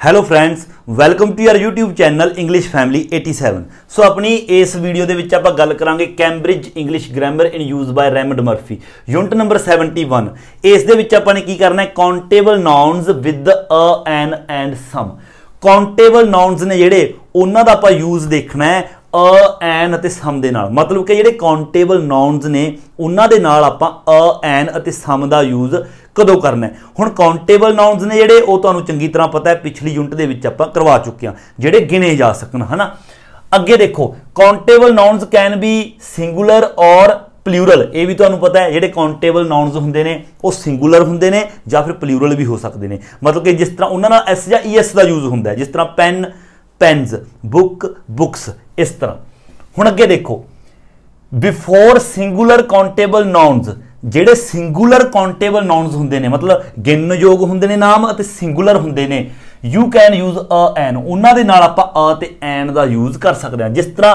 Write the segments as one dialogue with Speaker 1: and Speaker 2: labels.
Speaker 1: Hello friends, welcome to your YouTube channel English family 87। So अपनी इस video के आप गल करांगे Cambridge English grammar in use by Raymond Murphy unit number 71। इस आपने की करना है countable nouns with a an and some. Countable nouns ने जेडे उन्हां दा आपां यूज देखना है अ एन अते सम दे नाल। मतलब कि जेडे काउंटेबल नाउन्स ने उन्हां दे नाल आपां अ एन अते सम दा यूज कदों करना है। हुण काउंटेबल नाउन्स ने जेडे वो तुहानूं चंगी तरह पता है, पिछली यूनिट दे विच आपां करवा चुके हैं, जेडे गिने जा सकन, है ना। अगे देखो, countable nouns can be singular और प्लूरल। ये भी तुहानूं पता है, जेडे काउंटेबल नाउन्स हुंदे ने वो सिंगुलर हुंदे ने जां फिर प्लूरल भी हो सकते हैं। मतलब कि जिस तरह उन्हां नाल एस जां ईएस का यूज हुंदा है, जिस तरह पेन पेन्स, बुक बुक्स, इस तरह। हुण अगे देखो, बिफोर सिंगुलर काउंटेबल नाउन्स, जेडे सिंगुलर काउंटेबल नाउन्स हुंदे ने, मतलब गिननयोग हुंदे ने नाम अते सिंगुलर हुंदे ने, you can use a an. उन्हां दे नाल आपां अ ते एन दा यूज कर सकते हैं। जिस तरह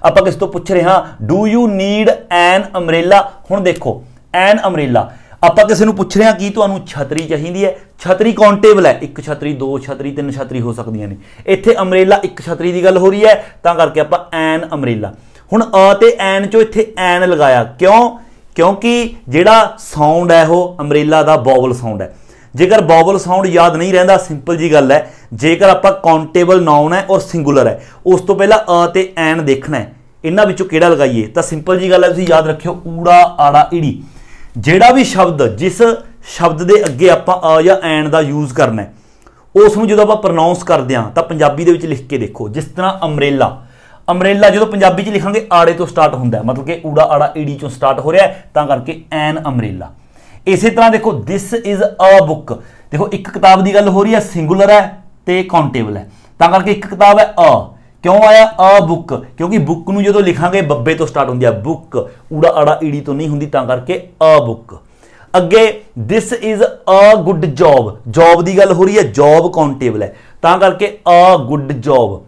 Speaker 1: आपां किस तो पुछ रहे हाँ, do you need an umbrella. हुण देखो, एन अमरेला आपां किसी नूं पुछ रहे हैं कि तुहानूं छतरी चाहिदी है। छतरी काउंटेबल है, एक छतरी, दो छतरी, तीन छतरी हो सकदियां ने। इत्थे अमरेला एक छतरी की गल हो रही है, तां करके आपां एन अमरेला। हुण अ ते एन चो इत्थे एन लगाया, क्यों? क्योंकि जिहड़ा साउंड है वो अमरेला का वॉवल साउंड है। जेकर वॉवल साउंड याद नहीं रहिंदा, सिंपल जी गल है, जेकर आपां काउंटेबल नाउन है और सिंगुलर है, उस तो पहला अ ते एन देखना है, इन्हां विचों किहड़ा लगाइए। तो सिंपल जी गल है, तुसीं याद रखियो, ऊड़ा आड़ा ईड़ी, जिहड़ा भी शब्द, जिस शब्द के अगे आपां अ या एन का यूज करना है, उसनूं जदों आपां प्रनाउंस करदे हां तां पंजाबी दे विच लिख के देखो। जिस तरह अमरेला, अमरेला जो पंजाबी च लिखांगे आड़े तो स्टार्ट होंदा है, मतलब कि ऊड़ा आड़ा ईड़ी चों स्टार्ट हो रहा है, तां करके एन अमरेला। इसी तरह देखो, दिस इज अ बुक। देखो, एक किताब की गल हो रही है, सिंगुलर है तो काउंटेबल है, तां करके एक किताब है अ। क्यों आया अ बुक? क्योंकि बुक नूं जदों लिखांगे बब्बे तो स्टार्ट होंदी है, बुक ऊड़ा आड़ा ईड़ी तो नहीं होंदी, तां करके अ बुक। अगे this is a good job, job की गल हो रही है, जॉब काउंटेबल है, तां करके अ गुड जॉब।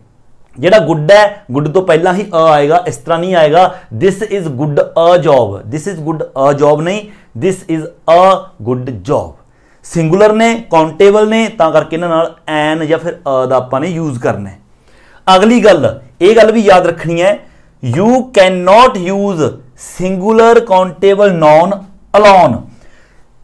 Speaker 1: जेड़ा गुड है, गुड तो पहला ही अ आएगा, इस तरह नहीं आएगा this is good a job, this is good a job नहीं, this is a good job. Singular ने, काउंटेबल ने, तां करके इन्हां नाल एन या फिर अ दा आपां ने यूज करना है। अगली गल, ये गल भी याद रखनी है, you can not use singular countable noun alone.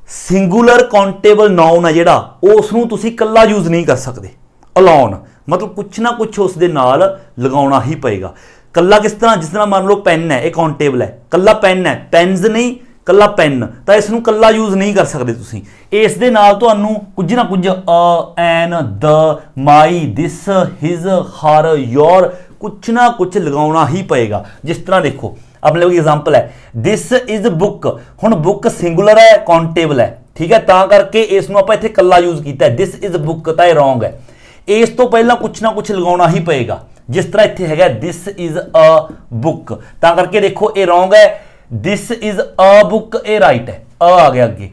Speaker 1: Singular countable noun है जिहड़ा, उसनूं तुसीं कल्ला यूज नहीं कर सकते अलोन। मतलब कुछ ना कुछ उस दे नाल लगाउणा ही पएगा। कल्ला किस तरह? जिस तरह मान लो पेन है, ये काउंटेबल है, कल्ला पेन है, पेन्स नहीं, कल्ला पेन, तो इसनूं कल्ला यूज नहीं कर सकते तुसीं। इस दे नाल तुहानूं कुछ ना कुछ a an the my this his her your कुछ ना कुछ लगाउणा ही पएगा। जिस तरह देखो, अपने लोग एग्जाम्पल है, दिस इज बुक। हुण बुक सिंगुलर है, काउंटेबल है, ठीक है, तां करके इसनूं आपां इत्थे कल्ला यूज कीता है, दिस इज बुक, तां इह रॉन्ग है। इस तो पहला कुछ ना कुछ लगाउणा ही पएगा। जिस तरह इत्थे हैगा दिस इज अ बुक, तां करके देखो ये रॉन्ग है, दिस इज अ बुक, ये राइट है, अ आ गया अगे।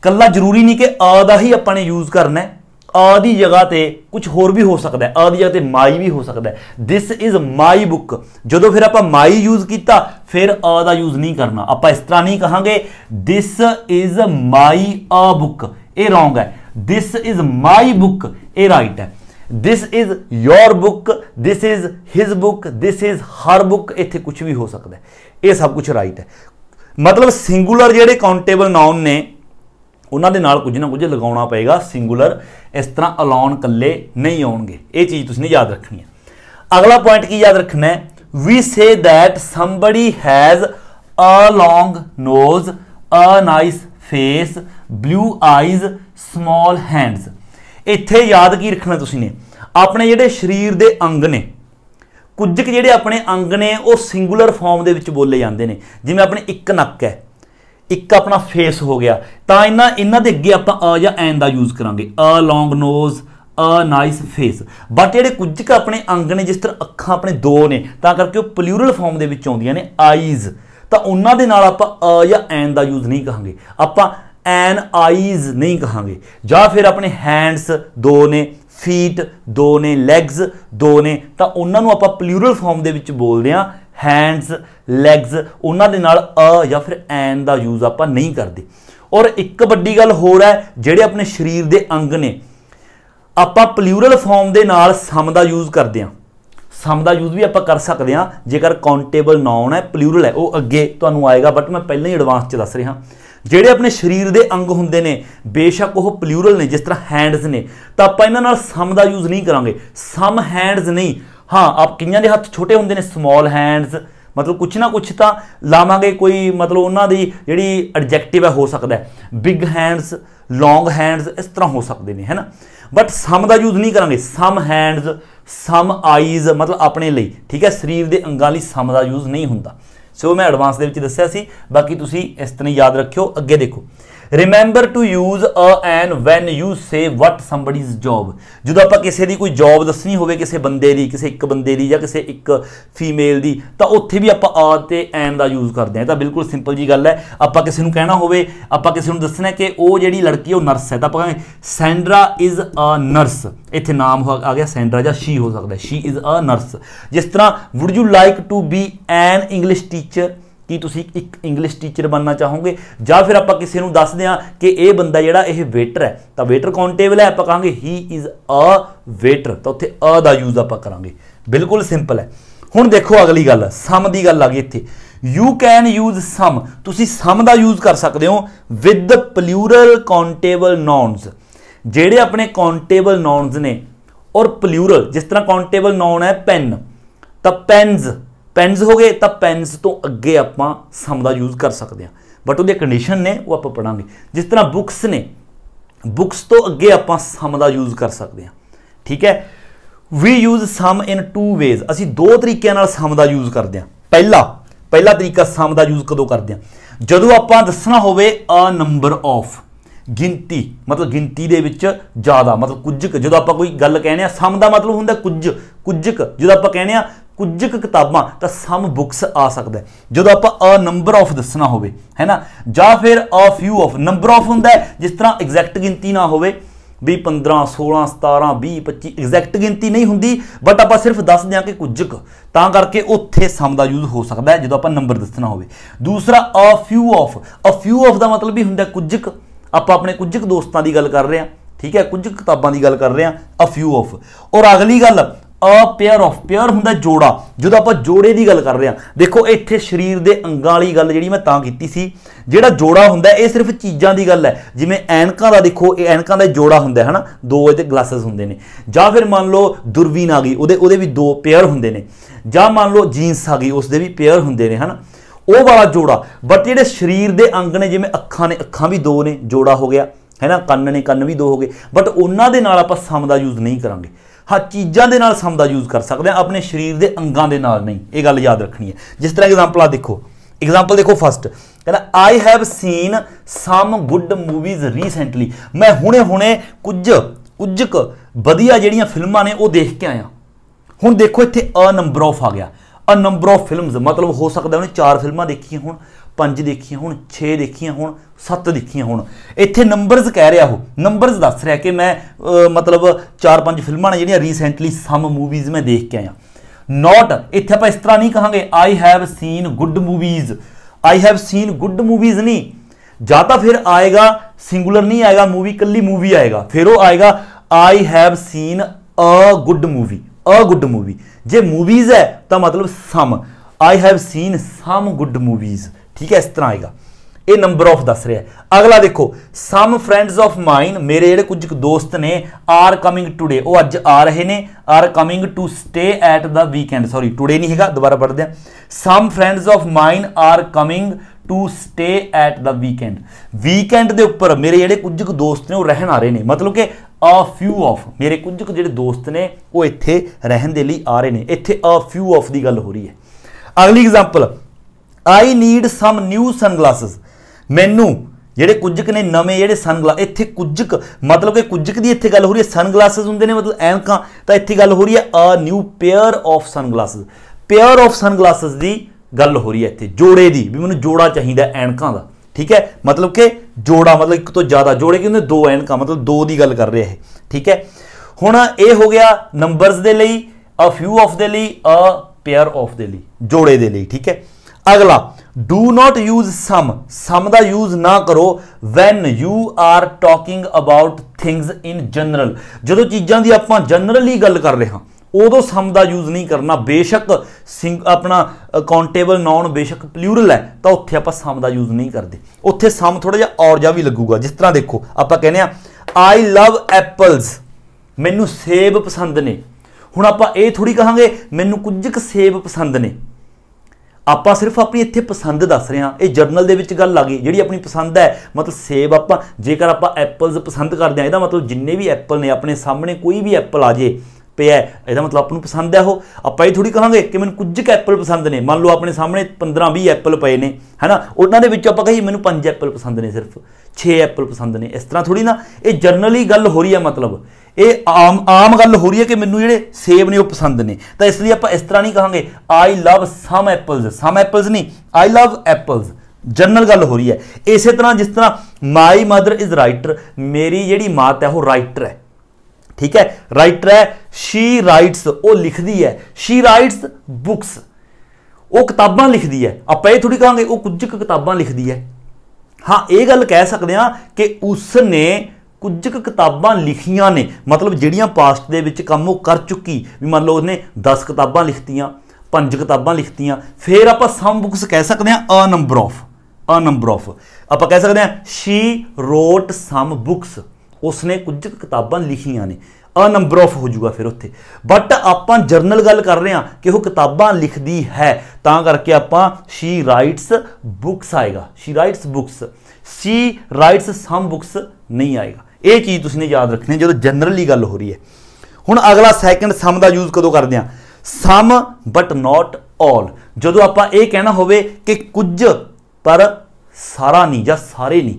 Speaker 1: कल्ला जरूरी नहीं कि अ दा ही आपां ने यूज करना है, अ दी जगह ते कुछ होर भी हो सकता है, अ दी जगह ते माई भी हो सकता है। दिस इज माई बुक, जदों फिर आपां माई यूज किया, फिर अ दा यूज नहीं करना। आपां इस तरह नहीं कहांगे this is my a book, ये रॉन्ग है, दिस इज माई बुक, ये राइट है। This is your book, this is his book, this is her book, इत्थे कुछ भी हो सकता है, ये सब कुछ राइट है। मतलब सिंगुलर जेडे काउंटेबल नाउन ने उन्हां दे नाल कुछ ना कुछ लगाउणा पएगा, सिंगुलर इस तरह अलोन कल्ले नहीं आउणगे। ये चीज़ तुसीं याद रखनी है। अगला पॉइंट की याद रखना है, we say that somebody has a long nose, a nice face, blue eyes, small hands. इत्थे याद की रखना तुसीं ने, अपने जिहड़े शरीर दे अंग ने, कुछ जिहड़े अपने अंग ने वो सिंगुलर फॉर्म दे विच बोले जाते हैं। जिवें अपने एक नक है, एक अपना फेस हो गया, तो इन्हां दे अगे आपां अ या एन दा यूज करांगे, अ long nose, a nice face. But जिहड़े कुछ अपने अंग ने, जिस तरह अखां अपने दो ने, तां करके वो प्लूरल फॉर्म दे विच आउंदियां ने, आईज, तो उन्हां दे नाल आपां अ या एन दा यूज नहीं कहांगे, आपां एन आईज नहीं कहांगे। जां फिर अपने हैंड्स दो ने, फीट दो ने, लैग्स दो ने, तो उन्होंने आप प्लूरल फॉर्म दे विच बोलते हैं हैंड्स, लैग्स, उन्होंने नाल अ या फिर एन का यूज आप नहीं करते। और एक वड्डी गल होर है, जिहड़े अपने शरीर के अंग ने, ਆਪਾਂ ਪਲੂਰਲ ਫਾਰਮ ਦੇ ਨਾਲ ਸਮ ਦਾ ਯੂਜ਼ ਕਰਦੇ ਹਾਂ। ਸਮ ਦਾ ਯੂਜ਼ ਵੀ ਆਪਾਂ ਕਰ ਸਕਦੇ ਹਾਂ ਜੇਕਰ ਕਾਊਂਟੇਬਲ ਨਾउन ਹੈ, ਪਲੂਰਲ ਹੈ, ਉਹ ਅੱਗੇ ਤੁਹਾਨੂੰ ਆਏਗਾ, ਬਟ ਮੈਂ ਪਹਿਲਾਂ ਹੀ ਐਡਵਾਂਸ 'ਚ ਦੱਸ ਰਿਹਾ। ਜਿਹੜੇ ਆਪਣੇ ਸਰੀਰ ਦੇ ਅੰਗ ਹੁੰਦੇ ਨੇ ਬੇਸ਼ੱਕ ਉਹ ਪਲੂਰਲ ਨੇ, ਜਿਸ ਤਰ੍ਹਾਂ ਹੈਂਡਸ ਨੇ, ਤਾਂ ਆਪਾਂ ਇਹਨਾਂ ਨਾਲ ਸਮ ਦਾ ਯੂਜ਼ ਨਹੀਂ ਕਰਾਂਗੇ। ਸਮ ਹੈਂਡਸ ਨਹੀਂ, ਹਾਂ ਆਪ ਕਈਆਂ ਦੇ ਹੱਥ ਛੋਟੇ ਹੁੰਦੇ ਨੇ, ਸਮॉल हैंड्स, मतलब कुछ ना कुछ तो लावांगे, कोई मतलब उन्होंने जी एडजैक्टिव है हो सकता है, बिग हैंड्स, लॉन्ग हैंड्स, इस तरह हो सकते हैं, है ना। बट सम का यूज नहीं करांगे। सम हैंड्स, सम आईज, मतलब अपने लिए, ठीक है, शरीर के अंगां लई सम का यूज नहीं होंदा। सो मैं एडवांस दे विच दस्सिया सी, बाकी तुसीं इस तरह याद रखियो। अगे देखो, remember to use a an when you say what somebody's job. जो आप किसी की कोई जॉब दसनी हो, किसी बंदे की, किसी एक बंदे की, या किसी एक फीमेल की, तो उत्थे भी आप अ ते एन का यूज करते हैं। तो बिल्कुल सिंपल जी गल है। आप किसी को कहना हो, आप किसी को दसना कि वो जी लड़की वो नर्स है, तो आप कहेंगे सैंड्रा इज़ अ नर्स। इत्थे नाम आ गया सैंड्रा, या शी हो सकता है, शी इज़ अ नर्स। जिस तरह would you like to be an English teacher, कि तुसी एक इंग्लिश टीचर बनना चाहोगे। ਜਾਂ फिर आप किसी को दस दें कि यह बंदा जोड़ा यह वेटर है, तो वेटर काउंटेबल है, आप कहांगे ही इज़ अ वेटर, तो उत्थे अ दा यूज आप करांगे। बिल्कुल सिंपल है। हुण देखो अगली गल, सम की गल आ गई इत्थे। यू कैन यूज सम, तुसी सम का यूज कर सकते हो विद प्लूरल काउंटेबल नाउन्स। जेड़े अपने काउंटेबल नाउन्स ने और प्लूरल, जिस तरह काउंटेबल नाउन है पेन, तो पेन्स, पेन्स हो गए, तो पेन्स तो अगे आप सम का यूज कर सकते हैं, बट वो कंडीशन ने वो आप पढ़ांगे। जिस तरह बुक्स ने, बुक्स तो अगे आप सम का यूज कर सकते हैं, ठीक है। We use some in two ways, असी दो तरीकों सम का यूज करते हैं। पहला तरीका सम का यूज कदों करते हैं, जदों आप दसना होवे अ नंबर ऑफ, गिनती, मतलब गिनती दे विच ज़्यादा, मतलब कुछ, जो आप कोई गल कहने सम का मतलब होंगे कुछ, जो आप कहने कुछ किताबां, तो सम बुक्स आ सकता है। जो आप अ नंबर ऑफ दसना हो, है ना, या फिर a few of, number of होंगे जिस तरह एग्जैक्ट गिनती ना हो भी 15 16 17 20 25, एग्जैक्ट गिनती नहीं होंगी, बट आप सिर्फ दस दें कि कुछ, तां करके उत्थे सम का यूज हो सकता है जो आप नंबर दसना हो। दूसरा अ फ्यू ऑफ का मतलब भी होंगे कुछ, आप अपने कुछ दोस्तों की गल कर रहे हैं, ठीक है, कुछ किताबों की गल कर रहे हैं, अ फ्यू ऑफ। और अगली गल अ पेयर ऑफ, पेयर होंगे जोड़ा, जो आप जोड़े की गल कर रहे हैं। देखो इत्थे शरीर के अंगां वाली गल जी मैं तां कीती सी, जिहड़ा जोड़ा होंगे ये सिर्फ चीज़ों की गल है, जिवें ऐनकां दा देखो, ऐनकां दा जोड़ा होंगे, है ना, दो इहदे ग्लासेस होंगे ने, या फिर मान लो दूरबीन आ गई, उहदे भी दो पेयर होंगे ने, या मान लो जीन्स आ गई, उसके भी पेयर होंगे ने, है ना, वो वाला जोड़ा। बट जिहड़े शरीर के अंग ने, जिवें अखां ने, अखां भी दो ने, जोड़ा हो गया, है ना, कन्न ने, कन्न भी दो हो गए, बट उन्हां दे नाल आपां सम दा यूज नहीं करांगे। हाँ, चीज़ों के नाल सम का यूज कर सकते हैं, अपने शरीर के अंगों के नाल नहीं। ये गल याद रखनी है। जिस तरह एग्जाम्पल देखो, एग्जाम्पल देखो फर्स्ट, कहना I have seen some good movies recently, मैं हुणे कुछ वधिया जिहड़ियां फिल्मां ने वो देख के आया। हुण देखो इत्थे अ नंबर ऑफ आ गया, अ नंबर ऑफ फिल्म्स, मतलब हो सकता है उन्हें 4 फिल्मां देखियां होण, 5 देखियां होण, 6 देखियां होण, 7 देखियां होण। इत्थे नंबरस कह रहा हो, नंबरस दस रहा कि मैं मतलब 4-5 फिल्मां ने जिहड़ियां रीसेंटली सम मूवीज़ मैं देख के आया। नॉट, इत्थे आपां इस तरह नहीं कहांगे I have seen good movies, I have seen good movies नहीं, या तो फिर आएगा सिंगुलर नहीं आएगा, मूवी कल्ली मूवी आएगा, फिर वो आएगा I have seen a good movie, a good movie. जे मूवीज़ है तो मतलब some, I have seen some good movies, ठीक है, इस तरह आएगा। ये नंबर ऑफ दस रहा है। अगला देखो, सम फ्रेंड्स ऑफ माइन, मेरे जेडे कुछ दोस्त ने, आर कमिंग टूडे, वो अज आ रहे ने, are coming to stay at the weekend, sorry today नहीं है, दोबारा पढ़ते हैं। Some friends of mine are coming to stay at the weekend, weekend के उपर मेरे जेडे कुछ दोस्त ने वो रहन आ रहे हैं, मतलब कि अ फ्यू ऑफ, मेरे कुछ जेडे दोस्त ने वो इत्थे रहन दे लई आ रहे हैं, इत्थे अ फ्यू ऑफ की गल हो रही है। अगली example, I need some new sunglasses, मैनू जेडे कुछ ने नवे जेडे सनग्लास, इत्थे कुछ मतलब कि कुछ की इत्थे गल हो रही है, सनग्लासेस होंगे ने मतलब ऐनकां, तो इत्थे गल हो रही है a new pair of sunglasses, pair of sunglasses की गल हो रही है इत्थे, जोड़े की, भी मैनूं जोड़ा चाहिए ऐनकां दा, ठीक है, मतलब कि जोड़ा मतलब एक तो ज़्यादा, जोड़े की होंगे 2 ऐनकां, मतलब 2 की गल कर रहे हैं, ठीक है। हुण ये हो गया नंबरस दे लई, अ फ्यू ऑफ दे लई, अ पेयर ऑफ दे लई, जोड़े दे लई, ठीक है। अगला, do not use some, some का यूज ना करो when you are talking about things in general. जो चीज़ों की आप जनरली गल कर रहे हाँ उदों सम का यूज़ नहीं करना। बेशक अपना काउंटेबल नाउन बेशक प्लूरल है तो उत्थे आप सम का यूज़ नहीं करते, उत्थे सम थोड़ा जिहा और जा भी लगूगा। जिस तरह देखो आप कहने आई लव एप्पल्स, मैनू सेब पसंद ने। हुण आप ये थोड़ी कहांगे मैनू कुछ सेब पसंद ने, आप सिर्फ अपनी इत्थे पसंद दस रहे हैं। ये जर्नल दे विच गल आ गई जिहड़ी अपनी पसंद है। मतलब सेब आप जेकर आप एप्पल्स पसंद करते हैं इहदा मतलब जिन्ने भी एप्पल ने अपने सामने कोई भी एप्पल आ जाए पिया यदा मतलब आपको पसंद है। वो आप ये थोड़ी कहांगे कि मैंने कुछ एप्पल पसंद ने। मान लो अपने सामने 15-20 एप्पल पे ने है ना, उन्होंने आप कही मैंने 5 एप्पल पसंद ने, सिर्फ 6 एप्पल पसंद ने। इस तरह थोड़ी ना, ये जनरली गल हो रही है, मतलब ये आम गल हो रही है कि मैनू जिहड़े सेब ने वो पसंद ने। तो इसलिए आप इस तरह नहीं कहांगे आई लव सम एप्पल्स नहीं, आई लव एप्पल्स, जनरल गल हो रही है। इस तरह जिस तरह माई मदर इज राइटर, मेरी जिहड़ी मात है वो राइटर है, ठीक है, राइटर है। शी राइट्स, वो लिखती है, शी राइट्स बुक्स, वो किताबां लिखती है। आप ये थोड़ी कहांगे वो कुछ किताबां लिखती है। हाँ ये गल कह सकते हैं कि उसने कुछ किताबां लिखियां ने, मतलब जिहड़ियां पास्ट दे विच काम वो कर चुकी। भी मान लो उसने 10 किताबां लिखतियां, 5 किताबां लिखतियां, फिर आप सम बुक्स कह सकते हैं अ नंबर ऑफ। आप कह सकते हैं शी रोट सम बुक्स, उसने कुछ किताबां लिखियां ने, अ नंबर ऑफ हो जाऊगा फिर उत्थे। बट आप जर्नल गल कर रहे हैं कि वो किताबां लिखती है, तां करके आप शी राइट्स बुक्स आएगा, she writes books, she writes some books नहीं आएगा। ये चीज़ तुसीं याद रखनी जो जनरली गल हो रही है। हुण अगला सैकेंड सम का यूज़ कदों करते हैं, सम बट नॉट ऑल। जो आप ये कहना होवे कि कुछ पर सारा नहीं या सारे नहीं,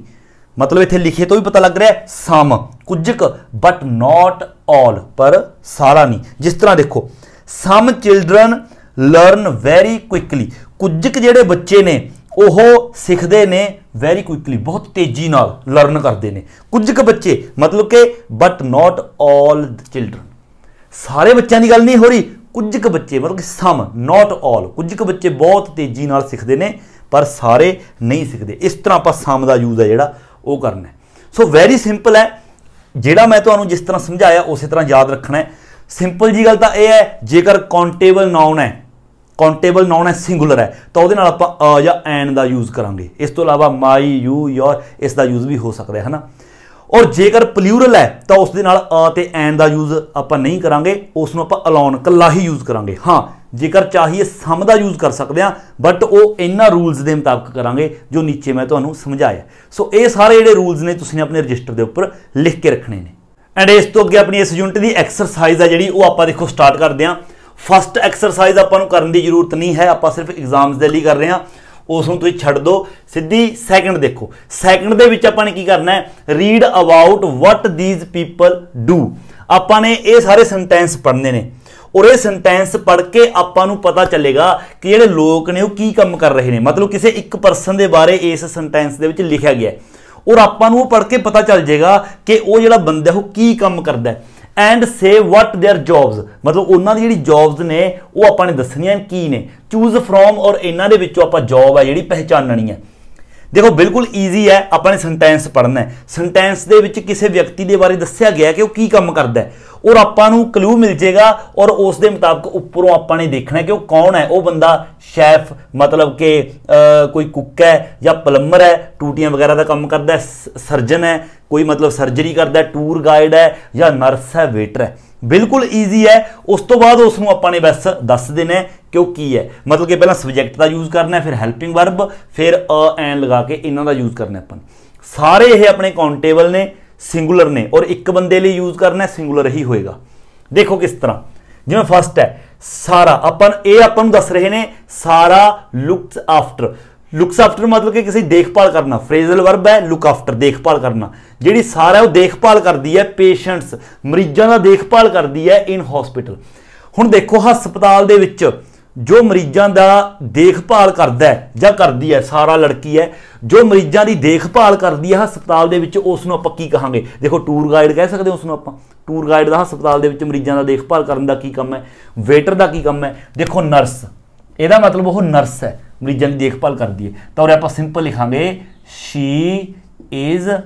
Speaker 1: मतलब इत्थे लिखे तो भी पता लग रहा है सम कुछ बट नॉट ऑल, पर सारा नहीं। जिस तरह देखो some children learn very quickly, कुछ जेडे बच्चे ने वो सीखते ने वेरी क्विकली, बहुत तेजी नाल लर्न करते हैं। कुछ बच्चे मतलब कि बट नॉट ऑल चिल्ड्रन, सारे बच्चों की गल नहीं हो रही, कुछ बच्चे मतलब कि सम नॉट ऑल, कुछ बच्चे बहुत तेजी नाल सीखते हैं पर सारे नहीं सीखते। इस तरह आप सम का यूज़ है जिहड़ा वो करना है। सो वेरी सिंपल है, जिहड़ा मैं तुहानूं जिस तरह समझाया उस तरह याद रखना है। सिंपल जी गल तो यह है, जेकर काउंटेबल नाउन है सिंगुलर है तो वो आप अ या एन का यूज़ करांगे। इस तो इलावा माई यू योर इसका यूज़ भी हो सकता है ना। और जेकर प्लूरल है तो उस दे नाल अ ते एन का यूज़ आप नहीं करांगे, उसनूं आप अलोन कल्ला ही यूज़ करांगे। हाँ जेकर चाहिए सम का यूज़ कर सकते हैं, बट वो इन्हां रूल्स के मुताबिक करांगे जो नीचे मैं तुहानूं समझाया। सो ये सारे जिहड़े रूल्स ने तुसीं अपने रजिस्टर के उपर लिख के रखने ने। एंड इस तो अगे अपनी इस यूनिट की एक्सरसाइज है जिहड़ी वो आप देखो स्टार्ट करते हैं। फस्ट एक्सरसाइज आपां करने की जरूरत नहीं है, आप सिर्फ एग्जाम्स के लिए कर रहे हैं, उसनूं तुसीं छड्ड दो। सीधी सैकेंड देखो, सैकेंड दे विच आपां ने की करना है, read about what these people do. आपां ने ये सारे सेंटेंस पढ़ने ने और ये सेंटेंस पढ़ के आपां पता चलेगा कि जिहड़े लोग ने वो की काम कर रहे हैं, मतलब किसी एक परसन के बारे इस सेंटेंस दे विच लिखा गया और आपां पढ़ के पता चल जाएगा कि वो जिहड़ा बंदा वो की काम करता है। एंड से वट देयर जॉब्स, मतलब उन्होंने जिहड़ी जॉब्स ने वो आपने दसनियां की ने। चूज फ्रॉम और इन्हां दे विचों आपां जॉब है जिहड़ी पहचाननी है। देखो बिल्कुल ईजी है, आपने सेंटेंस पढ़ना है, सेंटेंस दे विच किसी व्यक्ति के बारे दस्या गया कि वो की काम करता है और आपां क्लू मिल जाएगा और उस दे मुताबिक उपरों आपने देखना है कि वो कौन है। वो बंदा शेफ मतलब कि कोई कुक है या प्लम्बर है, टूटियां वगैरह का काम करता है, सर्जन है कोई मतलब सर्जरी करता है, टूर गाइड है या नर्स है, वेटर है। बिल्कुल ईजी है। उस तो बाद उसनूं आपने बस दस देना है कि वो की है, मतलब कि पहला सब्जैक्ट का यूज़ करना है, फिर हैल्पिंग वर्ब, फिर अ एन लगा के इन्हों का यूज़ करना है। अपन सारे ये अपने काउंटेबल ने, सिंगुलर ने और एक बंदे लिए यूज़ करना है, सिंगुलर ही होएगा। देखो किस तरह, जिवें फर्स्ट है सारा, अपन दस रहे ने सारा लुक्स आफ्टर। लुक्स आफ्टर मतलब कि किसी देखभाल करना, फ्रेजल वर्ब है लुक आफ्टर देखभाल करना। जिहड़ी सारा वो देखभाल करती है पेशेंट्स मरीजों का देखभाल करती है इन हॉस्पिटल। हुण देखो हस्पताल दे विच जो मरीजों का देखभाल करता है या करती है, सारा लड़की है जो मरीजों की देखभाल करती है हस्पताल दे विच, उसनूं आपां की कहांगे। देखो टूर गाइड कह सकते हो उसनूं आपां, टूर गाइड का हस्पताल दे विच मरीजों का देखभाल करने का की काम है। वेटर का की काम है। देखो नर्स, ਇਹਦਾ मतलब वो नर्स है मरीजों की देखभाल करती है, तो आप सिंपल लिखांगे शी इज अ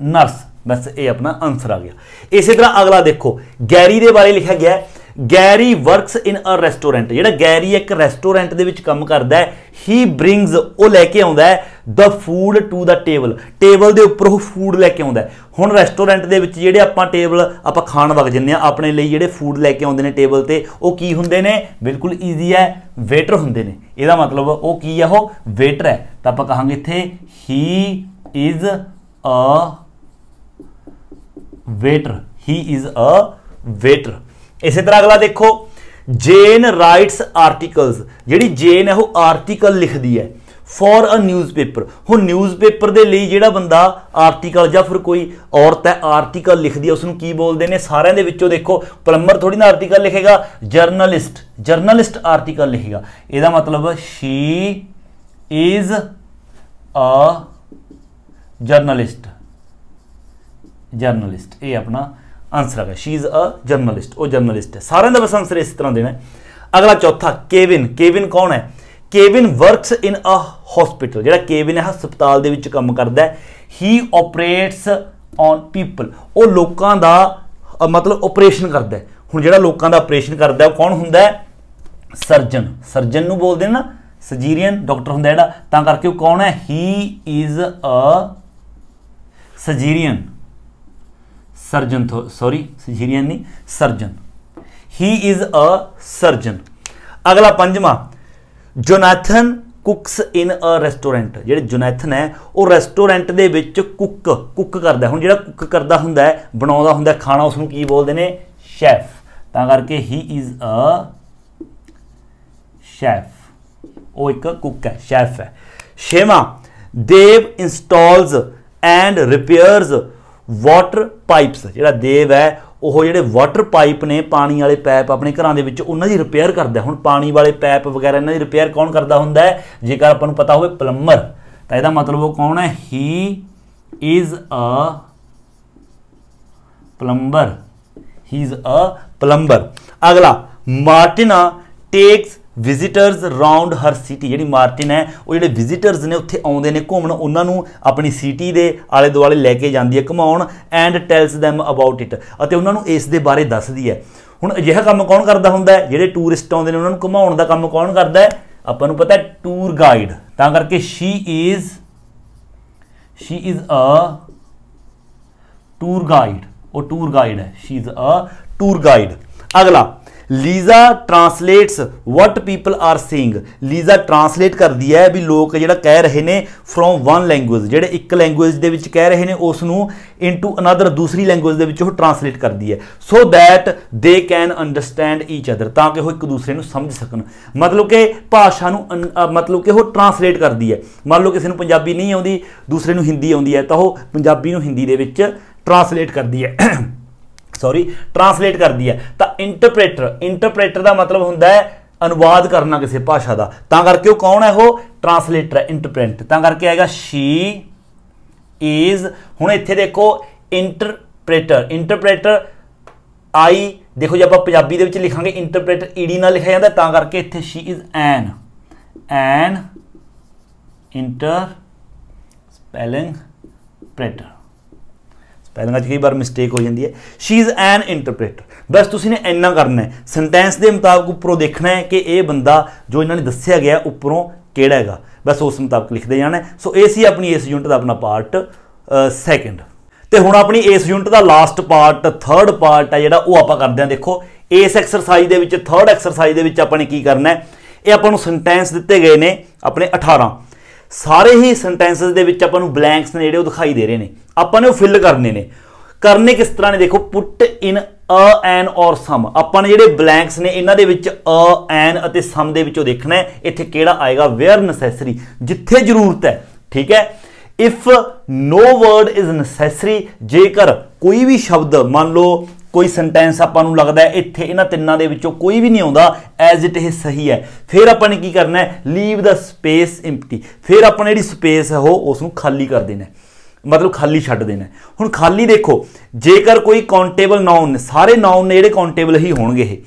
Speaker 1: नर्स। बस ये अपना आंसर आ गया। इसी तरह अगला देखो, गैरी के बारे लिखा गया है, Gary works in a restaurant. जो गैरी एक रेस्टोरेंट के काम करता है, ही ब्रिंग्स वो लैके आता है the food to the table, table के उपर वो फूड लैके आता है। हुण रेस्टोरेंट के जोड़े आप टेबल आप खाण वग जाने अपने लिए जोड़े फूड लैके आते हैं टेबल पर, वो की होंगे ने, बिल्कुल ईजी है, वेटर होंगे ने। यदा मतलब वो की है, वो वेटर है। तो आप कहांगे इत्थे ही is a waiter, he is a waiter. इसी तरह अगला देखो, जेन राइट्स आर्टिकल्स। जी जेन है वो आर्टिकल लिखती है फॉर अ न्यूज़पेपर। हुण न्यूज़पेपर के लिए जोड़ा बंदा आर्टिकल या फिर कोई औरत है आर्टिकल लिखती है, उसनूं की बोलते हैं? सारिਆਂ ਦੇ ਵਿੱਚੋਂ देखो, प्लंबर थोड़ी ना आर्टिकल लिखेगा, जर्नलिस्ट, जर्नलिस्ट आर्टिकल लिखेगा। ਇਹਦਾ मतलब she is a journalist, journalist ये अपना आंसर आ गया। शी इज अ जर्नलिस्ट, वो जर्नलिस्ट है। सारे का बस आंसर इस तरह देना है। अगला चौथा, केविन। केविन कौन है? Kevin works in a hospital. जो केविन है हस्पताल के विच काम करता है। ही ऑपरेट्स ऑन पीपल, वो लोगों का मतलब ऑपरेशन करता है। हुण जो लोगों का ऑपरेशन करता है कौन होंदा है? सर्जन। सर्जन नूं बोलते हैं ना, सर्जीरियन डॉक्टर होंदा है, तां करके वो कौन है? ही इज अ सर्जीरियन, सर्जन, सॉरी सर्जीरियन नहीं, surgeon. He is a surgeon. अगला पंजवा, Jonathan cooks in a restaurant. जो जोनाथन है वो रेस्टोरेंट दे विच कुक करता है। हुण जिहड़ा कुक करता हुंदा है, बनाउंदा हुंदा है खाना, उसनूं की बोलते हैं? शैफ। तां करके ही इज अ शैफ, वो एक कुक है, शैफ है। छेवां, Dev installs and repairs water pipes. जो देव है वो जोड़े वाटर पाइप ने, पानी वाले पैप अपने घरों के उन्होंने रिपेयर करता है। हुण पानी वाले पैप वगैरह इन्होंने रिपेयर कौन करता होंदा है? जेकर आपां नूं पता हो प्लंबर, तो यदा मतलब वो कौन है? He is a plumber, he is a plumber. अगला, मार्टिना टेक्स विजिटर्स राउंड हर सिटी। जी मार्टिन है वो जो विजिटर्स ने उत्थे आउंदे ने घूमन, उन्होंने अपनी सिटी के आले दुआले लैके जाती है घुमाउण, and tells them about it, और उन्होंने इस दे बारे दसदी है। हुण अजिहा काम कौन करता हुंदा है? जिहड़े टूरिस्ट आउंदे ने उन्होंने घुमाउण दा काम कौन करता है? आपां नूं पता है, टूर गाइड। तां करके she is a tour guide, वो टूर गाइड है, she is a tour guide. अगला, Lisa translates what people are saying. Lisa translate करती है भी लोग जो कह रहे हैं फ्रॉम वन लैंगुएज, जोड़े एक लैंगुएज के कह रहे हैं उसनों इनटू अनदर दूसरी लैंगुएज के ट्रांसलेट करती है, so that they can understand each other, ताकि वो एक दूसरे को समझ सकन। मतलब कि भाषा मतलब कि वो ट्रांसलेट करती है। मान लो किसी को पंजाबी नहीं आती, दूसरे को हिंदी आती है, तो वह पंजाबी को हिंदी के ट्रांसलेट करती है, सॉरी ट्रांसलेट कर दी है। तो इंटरप्रेटर, इंटरप्रेटर का मतलब होंदा है अनुवाद करना किसी भाषा का, तां करके वो कौन है? वो ट्रांसलेटर है, इंटरप्रेट। तां करके आएगा शी इज। हुण इत्थे देखो इंटरप्रेटर, इंटरप्रेटर आई, देखो जब आप पंजाबी दे लिखांगे इंटरप्रेटर ईडी नाल लिखा जाता है, तां करके इत्थे शी इज एन इंटर स्पैलिंग प्रेटर, स्पैलिंग कई बार मिसटेक हो जाती है। She is an interpreter. बस तुसी ने इन्ना करना है, सेंटेंस के मुताबिक उपरों देखना है कि यह बंदा जो इन्होंने दसिया गया उपरों केड़ा है, बस उस मुताबिक लिखते जाना है। सो ये सी अपनी इस यूनिट का अपना पार्ट सैकेंड। तो हुण अपनी इस यूनिट का लास्ट पार्ट, थर्ड पार्ट है जोड़ा वो आप करते हैं। देखो इस एक्सरसाइज के विच, थर्ड एक्सरसाइज के विच आपने की करना है, ये आपको सेंटेंस दिते गए ने अपने 18, सारे ही सेंटेंसिस दे विच आपां नूं ब्लैंक्स ने जिहड़े दिखाई दे रहे हैं, आपां ने फिल करने ने। करने किस तरह ने? देखो पुट इन अ एन और सम। आपां ने जिहड़े ब्लैंक्स ने इन्हां दे विच अ एन अते सम दे विचों देखना है इत्थे किहड़ा आएगा, वेयर नसैसरी, जिथे जरूरत है। ठीक है, if no word is necessary, जेकर कोई भी शब्द मान लो कोई सेंटेंस आपां नूं लगदा है इत्थे इन्हां तिन्नां दे विचों कोई भी नहीं आउंदा एज इट इज सही है, फिर आपां ने की करना है? Leave the space empty. फिर आपां जिहड़ी स्पेस है वो उसनूं खाली कर देना है, मतलब खाली छड्ड देना है। हुण खाली देखो, जेकर कोई काउंटेबल नाउन ने, सारे नाउन ने जिहड़े काउंटेबल ही होणगे,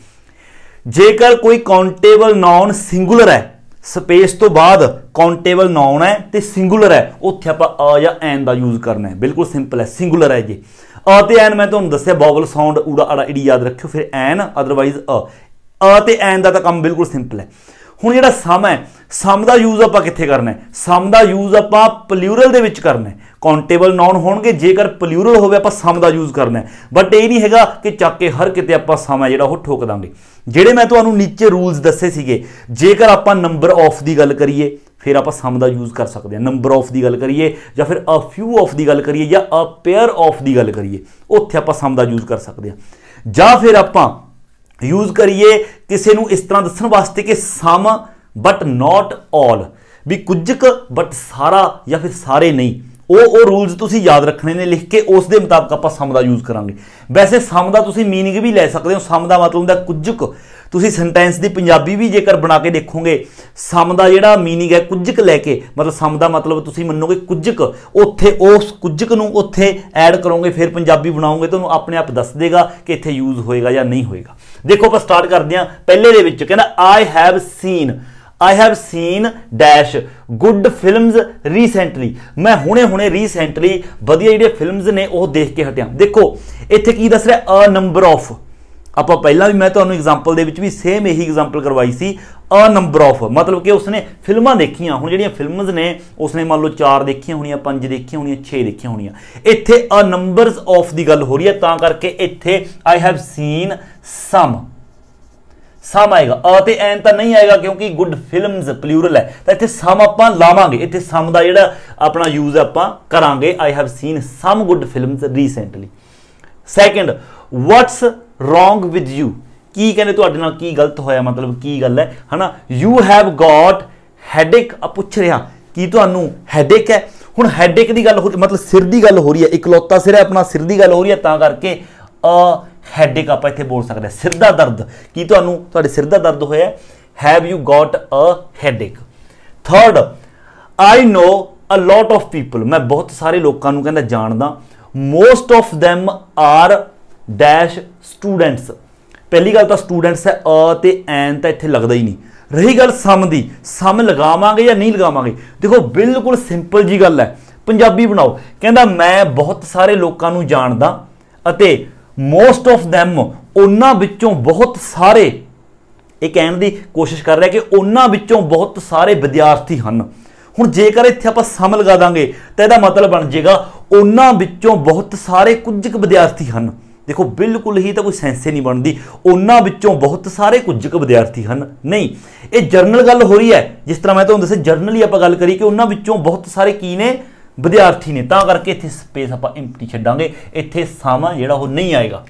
Speaker 1: जेकर कोई काउंटेबल नाउन सिंगुलर है, स्पेस तो बाद काउंटेबल नाउन है तो सिंगुलर है, उत्थे आपां अ या एन का यूज करना है। बिल्कुल सिंपल है, सिंगुलर है जी। अ ते एन मैं तुहानूं दस्सिया वॉवल साउंड ऊड़ा आड़ा इड़ी याद रखियो, फिर एन अदरवाइज अ ते एन का तो काम बिल्कुल सिंपल है। हुण जिहड़ा सम है, सम का यूज आपां कित्थे करना है? सम का यूज आपां प्लूरल दे विच करना है। काउंटेबल नाउन होणगे, जेकर प्लूरल होवे आपां सम का यूज करना है। बट ये नहीं हैगा कि चक के हर किते आपां सम है जिहड़ा ओह ठोक दांगे। जिहड़े मैं तुहानूं नीचे रूल्स दस्से सीगे, जेकर आपां नंबर ऑफ की गल करिए फिर आप सम का यूज कर सकते हैं। नंबर ऑफ की गल करिए या फिर अ फ्यू ऑफ की गल करिए या अ पेयर ऑफ की गल करिए, उत्थे आप सम का यूज कर सकते हैं। या फिर आप यूज करिए किसी को इस तरह दस्सण वास्ते कि सम बट नॉट ऑल, भी कुछ बट सारा या फिर सारे नहीं। वो रूल्स तुसी याद रखने ने लिख के, उस दे मुताबिक आप सम का यूज करांगे। वैसे सम का तुसी मीनिंग भी लै सकते हो। सम का मतलब होंदा कुछ। तुसी सेंटेंस की पंजाबी भी जेकर बना के देखोगे, सम का जिहड़ा मीनिंग है कुछ लैके, मतलब सम का मतलब तुसी मनोगे कुछ, उत्थे उस कुछ नूं उत्थे ऐड करोगे, फिर पंजाबी बनाओगे तो अपने आप दस देगा कि इत्थे यूज होएगा या नहीं होएगा। देखो आप स्टार्ट करते हैं पहले दे विच, कहना I have scene dash good films recently. मैं हुणे हुणे रीसेंटली वधिया जिहड़े फिल्म्स ने वो देख के हटिया। देखो इत्थे की दस रहा, अ नंबर ऑफ। आप पहला भी मैं तुहानूं एग्जाम्पल दे विच भी सेम यही एग्जाम्पल करवाई सी, अ नंबर ऑफ मतलब कि उसने फिल्मां देखियां। हुण जिहड़ियां फिल्म्स ने उसने मान लो 4 देखियां होणियां, 5 देखियां होणियां, 6 देखियां होणियां। इत्थे अ नंबर्स ऑफ की गल हो रही है, तां करके इत्थे आई हैव सीन सम आएगा। अ ते एन तो नहीं आएगा क्योंकि गुड फिल्म्स प्लूरल है, तो इत्थे सम आपां लावांगे। इत्थे सम का जिहड़ा अपना यूज आपां करांगे, I have seen some good films recently. Second, what's wrong with you, की कहने तुहाडे नाल की गलत होया, मतलब की गल है ना। यू हैव गॉट हैडेक, पूछ रहा कि तुहानूं हैडेक है। हुण हैडेक की गल हो, मतलब सिर की गल हो रही है, इकलौता सिर है अपना, सिर की गल हो रही है, तां करके हैडेक आप इत्थे बोल सकते हैं। सिर का दर्द, की तुहानूं तुहाडे सिर का दर्द होया, have you got a headache. Third, I know a lot of people, मैं बहुत सारे लोगों को कहना जानदा। Most of them are dash students. पहली गल तो स्टूडेंट्स है, अ ते एन तो इत्थे लगदा ही नहीं। रही गल सम दी, सम लगावांगे या नहीं लगावांगे, देखो बिल्कुल सिंपल जी गल है, पंजाबी बनाओ। कहंदा मैं बहुत सारे लोगों को जानदा अते मोस्ट ऑफ दैम उन्हां विचों बहुत सारे, ये कहने की कोशिश कर रहा है कि उन्हां विचों बहुत सारे विद्यार्थी हैं। हुण जेकर इत्थे आपां सम लगा दांगे तो इसदा मतलब बन जाएगा उन्हां विचों बहुत सारे कुछ विद्यार्थी हैं। देखो बिल्कुल ही तो कोई सेंस ही नहीं बनती, उन्हां विचों बहुत सारे कुछ विद्यार्थी हैं, नहीं। ये जरनल गल हो रही है, जिस तरह मैं तुहानूं दस्सिया जरनली आपां गल करी कि उन्हां विचों बहुत सारे की ने विद्यार्थी ने, तां करके इत्थे स्पेस आपां एम्प्टी छड्डांगे, इत्थे सम जिहड़ा वो नहीं आएगा।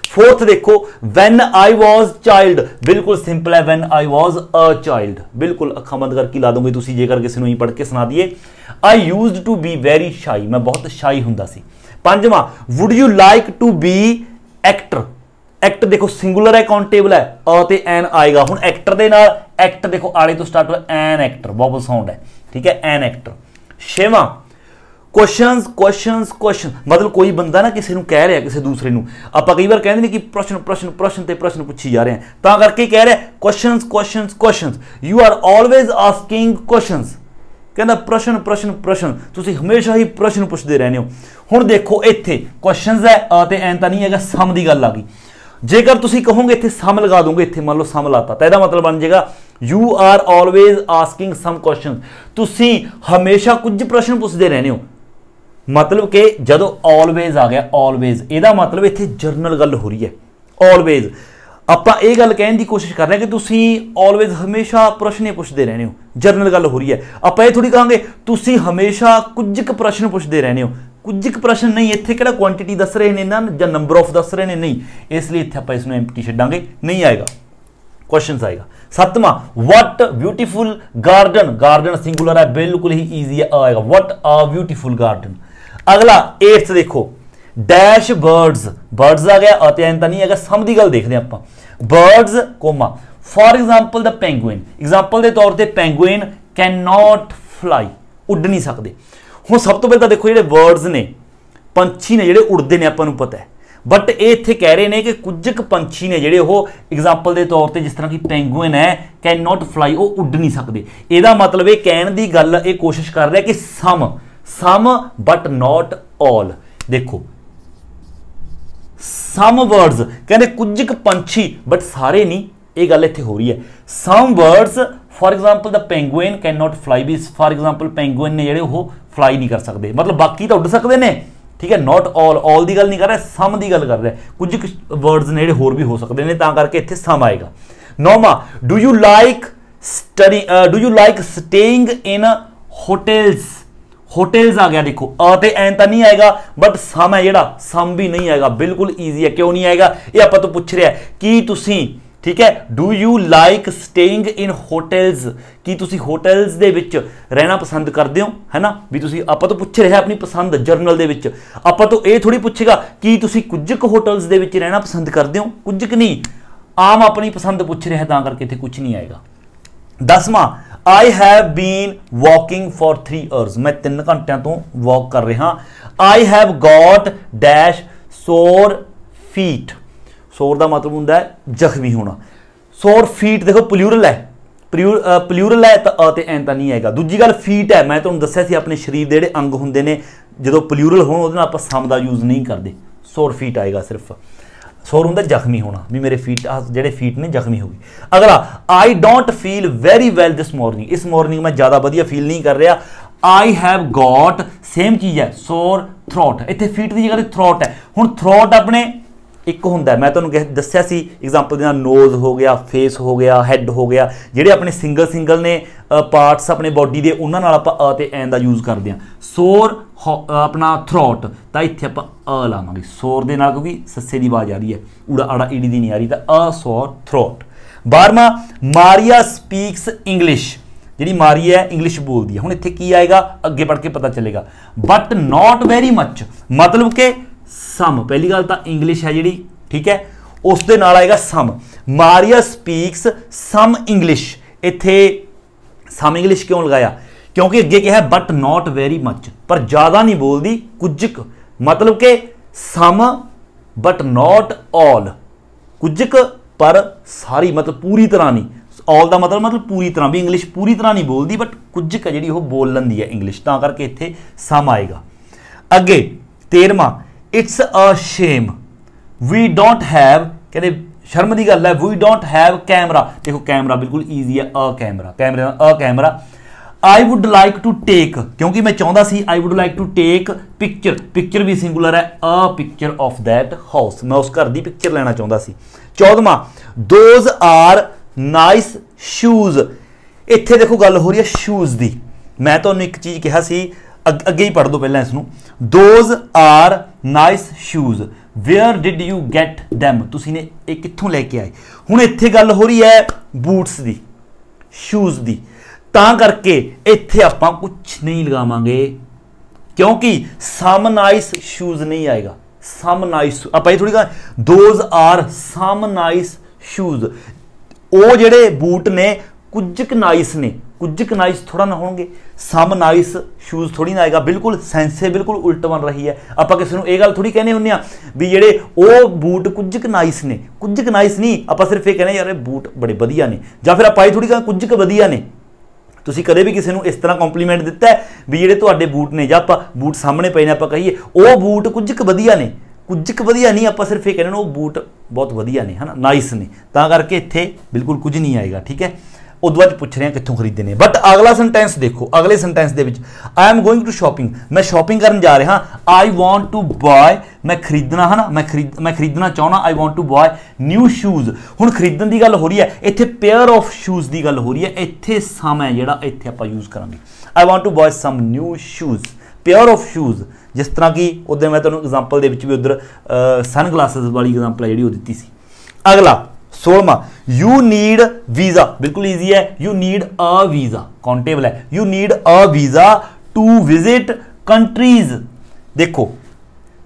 Speaker 1: फोर्थ देखो, वैन आई वॉज चाइल्ड, बिल्कुल सिंपल है, when I was a child, बिल्कुल अखा बंद करके ला दोगे तुसीं जेकर किसी नूं पढ़ के सुना दिए। I used to be very shy, मैं बहुत शाई हुंदा सी। पंजवां, would you like to be actor. Act देखो सिंगुलर है, काउंटेबल है, अ ते एन आएगा। हुण एक्टर दे नाल एक्ट देखो आले तो स्टार्ट होया, एन एक्टर वॉवल साउंड है, ठीक है, एन एक्टर। छेवां, क्वेश्चन मतलब कोई बंदा ना किसी को कह रहा किसी दूसरे को, आप कई बार कहते हैं कि प्रश्न प्रश्न प्रश्न ते प्रश्न पूछी जा रहे हैं, तां करके कह रहे हैं question. You are always asking questions, कहना प्रश्न प्रश्न प्रश्न, तुसीं हमेशा ही प्रश्न पूछते रहने हो। हुण देखो इत्थे क्वेश्चंस है, अ ते एन तां नहीं हैगा, सम की गल आ गई। जेकर तुसीं कहोगे इत्थे सम लगा दोगे, इत्थे मान लो सम लाता, तो इसका मतलब बन जाएगा you are always asking some question, तुसीं हमेशा कुछ प्रश्न पूछते रहने हो। मतलब कि जदों ऑलवेज आ गया, ऑलवेज ਇਹਦਾ मतलब इत्थे जरनल गल हो रही है। ऑलवेज ਆਪਾਂ ਇਹ ਗੱਲ ਕਹਿਣ ਦੀ ਕੋਸ਼ਿਸ਼ ਕਰ ਰਹੇ ਹਾਂ कि ਤੁਸੀਂ ऑलवेज हमेशा प्रश्न ਪੁੱਛਦੇ रहने हो, जरनल गल हो रही है। ਆਪਾਂ ਇਹ ਥੋੜੀ ਕਹਾਂਗੇ ਤੁਸੀਂ हमेशा कुछ क प्रश्न ਪੁੱਛਦੇ रहने हो, कुछ क प्रश्न नहीं, ਇੱਥੇ ਕਿਹੜਾ क्वांटिटी दस रहे ने ना ਜਾਂ नंबर ऑफ दस रहे ने, नहीं, इसलिए ਇੱਥੇ ਆਪਾਂ इसनूं एम्प्टी ਛੱਡਾਂਗੇ, नहीं आएगा, क्वेश्चन आएगा। सतवां, what beautiful garden, garden singular है, बिल्कुल ही ईजी है, आएगा वट अ ब्यूटीफुल गार्डन। अगला 8th देखो, डैश बर्ड्स, बर्ड्स आ गया, अते एन नहीं है, सम की गल देखते हैं आप, birds comma, for example the penguin, example के तौर पर पेंगुइन कैन नॉट फ्लाई, उड़ नहीं सकते। हुण सब तो पहले देखो जिहड़े वर्ड्स ने, पंछी ने जिहड़े उड़ते हैं, आपां नूं पता है, बट ये इत्थे कह रहे हैं कि कुछ क पंछी ने जिहड़े वो एग्जाम्पल के तौर पर जिस तरह की पेंगुइन है कैन नॉट फ्लाई, वो उड़ नहीं सकते। ਇਹਦਾ मतलब ये कहने की गल ये कोशिश कर रहा है कि सम बट नॉट ऑल। देखो सम वर्ड्स कहते कुछ क पंछी बट सारे नहीं, ये गल इत्थे हो रही है। Some words for example the penguin can not fly भी फॉर एग्जाम्पल पेंगुइन ने जिहड़े वो फ्लाई नहीं कर सकते, मतलब बाकी तो उड़ सकते हैं, ठीक है। नॉट ऑल की गल नहीं कर रहा, सम की गल कर रहा है। कुछ वर्ड्स ने जिहड़े होर भी हो सकते हैं, तां करके इत्थे सम आएगा। नौवां, do you like staying in hotels. Hotels आ गया, देखो ते एन तो नहीं आएगा, बट सम है जिहड़ा सम भी नहीं आएगा, बिल्कुल ईजी है। क्यों नहीं आएगा, ये आप तो पूछ रहा है कि तुसीं, ठीक है। Do you like staying in hotels, कि तुसी होटल्स दे विच रहना पसंद करते हो, है ना। भी तुसी आप तो पूछ रहे अपनी पसंद जर्नल दे विच, आप तो ये थोड़ी पूछेगा कि तुसी कुछ क होटल्स दे विच रहना पसंद करते हो, कुछ क नहीं, आम अपनी पसंद पूछ रहे हैं, तां करके इत्थे कुछ नहीं आएगा। 10वां, I have been walking for 3 hours, मैं 3 घंटिया तो वॉक कर रहा। I have got dash sore feet, sore का मतलब होंगे जख्मी होना। सोर फीट देखो प्लूरल है, प्लूरल है तो एन तो नहीं आएगा। दूजी गल फीट है, मैं तुहानूं दस्सिया सी अपने शरीर के जिहड़े अंग होंदे ने जो प्लूरल होण उहदे नाल आपां सम दा यूज़ नहीं करते, सोर फीट आएगा सिर्फ। सोर होंदा जख्मी होना, भी मेरे फीट जिहड़े फीट ने जख्मी हो गए। अगला, I don't feel very well this morning, इस मॉर्निंग मैं ज़्यादा वधिया फील नहीं कर रहा। आई हैव गॉट सेम चीज़ है, सोर थ्रोट, इत्थे फीट की जगह थ्रोट है। हुण थ्रोट अपने एक होंदा, मैं तुहानूं दस्सिया सी एग्जाम्पल दे नाल, नोज हो गया, फेस हो गया, हैड हो गया, जिहड़े अपने सिंगल ने पार्ट्स अपने बॉडी के उन्हां नाल आपां ते एन दा यूज़ करते हैं। सोर अपना थ्रोट, तो इत्थे आपां लावांगे सोर दे नाल, क्योंकि सस्से की आवाज़ आ रही है, उड़ा आड़ा ईड़ी दी नहीं आ रही, तो सोर थ्रोट। 12वां, मारिया स्पीक्स इंग्लिश, जी मारिया है इंग्लिश बोलती है। हुण इत्थे की आएगा, अगे पढ़ के पता चलेगा। बट नॉट वेरी मच, मतलब कि सम, पहली गल तो इंग्लिश है जी, ठीक है, उस दे नाल आएगा सम। मारिया स्पीक्स सम इंग्लिश, इत्थे सम इंग्लिश क्यों लगाया, क्योंकि अगे क्या है बट नॉट वेरी मच, पर ज़्यादा नहीं बोलती, कुछ मतलब कि सम बट नॉट ऑल, कुछ पर सारी मतलब पूरी तरह नहीं। ऑल का मतलब पूरी तरह भी इंग्लिश पूरी तरह नहीं बोलती, बट कुछ जी वो बोल लेंदी है इंग्लिश, तां करके इत्थे सम आएगा। अगे 13वां, it's a shame we don't have, कहते शर्म की गल है, वी डोंट हैव कैमरा। देखो कैमरा बिल्कुल ईजी है, अ कैमरा, कैमरे a camera. I would like to take, क्योंकि मैं चाहता सी I would like to take picture, picture भी सिंगुलर है, a picture of that house, मैं उस घर की पिक्चर लेना चाहता सी। 14वां, दोज आर नाइस शूज, इत्थे देखो गल हो रही है शूज की। मैं तुहानूं एक चीज़ कहा सी, अगे ही पढ़ दो पहले इसनूं। Those are nice shoes, where did you get them, तुसी ने एक कित्थों लैके आए। हुण इत्थे गल हो रही है बूट्स की, शूज की, तां करके इत्थे आपां कुछ नहीं लगावांगे, क्योंकि सम नाइस शूज नहीं आएगा। सम नाइस आपां थोड़ी कहा those are some nice shoes, वो जिहड़े बूट ने कुछ नाइस ने, कुछ नाइस थोड़ा ना होंगे, सम नाइस शूज थोड़ी ना आएगा। बिल्कुल सेंस बिल्कुल उल्ट बन रही है। आप किसी को यह गल थोड़ी कहने होंगे भी जेडे वो बूट कुछ नाइस ने, कुछ नाइस नहीं, आप सिर्फ ये कहने यार बूट बड़े वधिया ने, या फिर आप थोड़ी कह कुछ वधिया ने। तुसीं कदे भी किसी को इस तरह कॉम्पलीमेंट दिता है भी जेडे तुहाडे बूट ने, जां आप बूट सामने पे ने, आप कहिए वो बूट कुछ वधिया ने, कुछ वधिया नहीं, आप सिर्फ ये कहने वो बूट बहुत वधिया ने, है ना, नाइस ने, तां करके इत्थे बिल्कुल कुछ नहीं आएगा। ठीक है, उस बाद पूछ रहे हैं कित्थों खरीदे ने। बट अगला सेंटेंस देखो, अगले सेंटेंस दे विच I am going to shopping, मैं शॉपिंग करन जा रहा। आई वॉन्ट टू बाय, मैं खरीदना, है ना, मैं खरीदना चाहना। I want to buy new shoes, हुण खरीदण की गल हो रही है, इत्थे पेयर ऑफ शूज की गल हो रही है, इत्थे सम है जिहड़ा इत्थे आपां यूज करांगे। I want to buy some new shoes, pair of shoes, जिस तरह की उधर मैं तुहानूं एग्जाम्पल दे विच भी उधर सन ग्लासेस वाली एग्जाम्पल है जिहड़ी वो दित्ती सी। अगला 16वां, यू नीड वीज़ा, बिल्कुल ईजी है, you need a visa, countable है, you need a visa to visit countries. देखो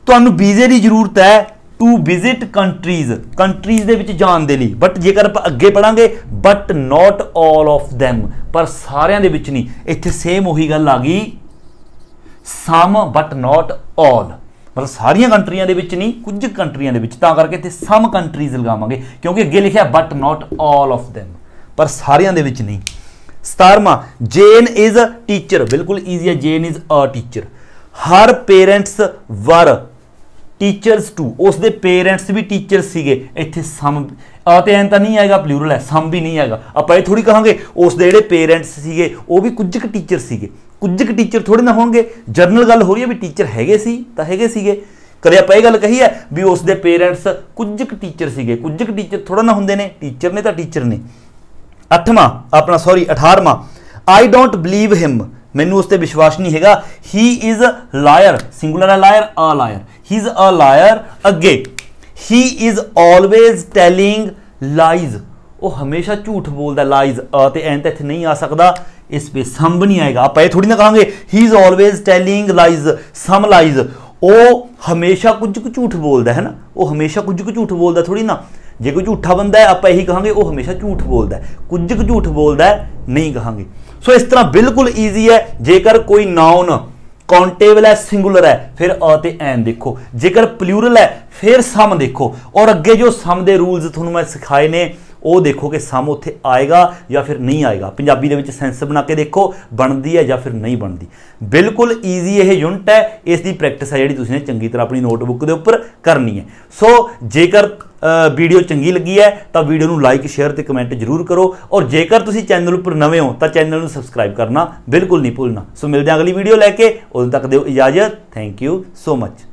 Speaker 1: तुहानूं वीज़े की जरूरत है टू विजिट कंट्रीज, कंट्रीज दे विच जाण दे लई। बट जेकर आप अगे पढ़ांगे but not all of them, पर सारियां दे विच नहीं, इत्थे सेम उही गल आ गई, सम बट नॉट ऑल। मतलब सारिया कंट्रियां दे विच नहीं, कुछ कंट्रियां दे विच, तां करके इत्थे सम कंट्रीज लगावांगे क्योंकि अगे लिखिया but not all of them, पर सारियां दे विच नहीं। 17वां जेन इज अ टीचर, बिल्कुल ईजी है, Jane is a teacher. Her parents were teachers too, उसके पेरेंट्स भी टीचर सीगे, इत्थे सम ते एन तां नहीं आएगा, प्लूरल है, सम भी नहीं आएगा। आपां ये थोड़ी कहांगे उसके जिहड़े पेरेंट्स सीगे वो भी कुछ क टीचर सीगे, कुछ क टीचर थोड़े ना होणगे। जनरल गल हो रही है भी टीचर हैगे सी तां हैगे सीगे, कदे आपां ये गल कही है भी उसके पेरेंट्स कुछ क टीचर सीगे, कुछ क टीचर थोड़ा ना हुंदे ने, टीचर ने तां टीचर ने। 18वां आई डोंट बिलीव हिम, मैनू उस पर विश्वास नहीं हैगा। ही इज लायर, सिंगुलर है liar, a liar, he is a liar. अगे he is always telling lies, वो हमेशा झूठ बोलता, लाइज ते एन तो इत्थे नहीं आ सकता, इस पे सम नहीं आएगा। आप ये थोड़ी ना कहांगे he is always telling lies, some lies, वो हमेशा कुछ झूठ बोलता है ना, वो हमेशा कुछ झूठ बोलता थोड़ी ना। जे कोई झूठा बंदा है आप यही कहांगे वो हमेशा झूठ बोलता है, कुछ झूठ बोलता है नहीं कहांगे। सो इस तरह बिल्कुल ईजी है। जेकर कोई नाउन काउंटेबल है, सिंगुलर है, फिर अ ते एन देखो, जेकर प्लूरल है फिर सम देखो, और अगे जो सम दे रूल्स तुहानूं मैं सिखाए ने वो देखो कि सम उत्थे आएगा या फिर नहीं आएगा। पंजाबी दे विच सेंस बना के देखो बनती है या फिर नहीं बनती। बिल्कुल ईजी यह यूनिट है, इसकी प्रैक्टिस है जी तुसीं चंगी तरह अपनी नोटबुक के उपर करनी है। सो जेकर वीडियो चंगी लगी है तो वीडियो नूं लाइक शेयर ते कमेंट जरूर करो, और जेकर तुसीं चैनल पर नवे हो तो चैनल नूं सबसक्राइब करना बिल्कुल नहीं भूलना। सो मिलते हैं अगली वीडियो लैके, उदों तक दिओ इजाजत। Thank you so much.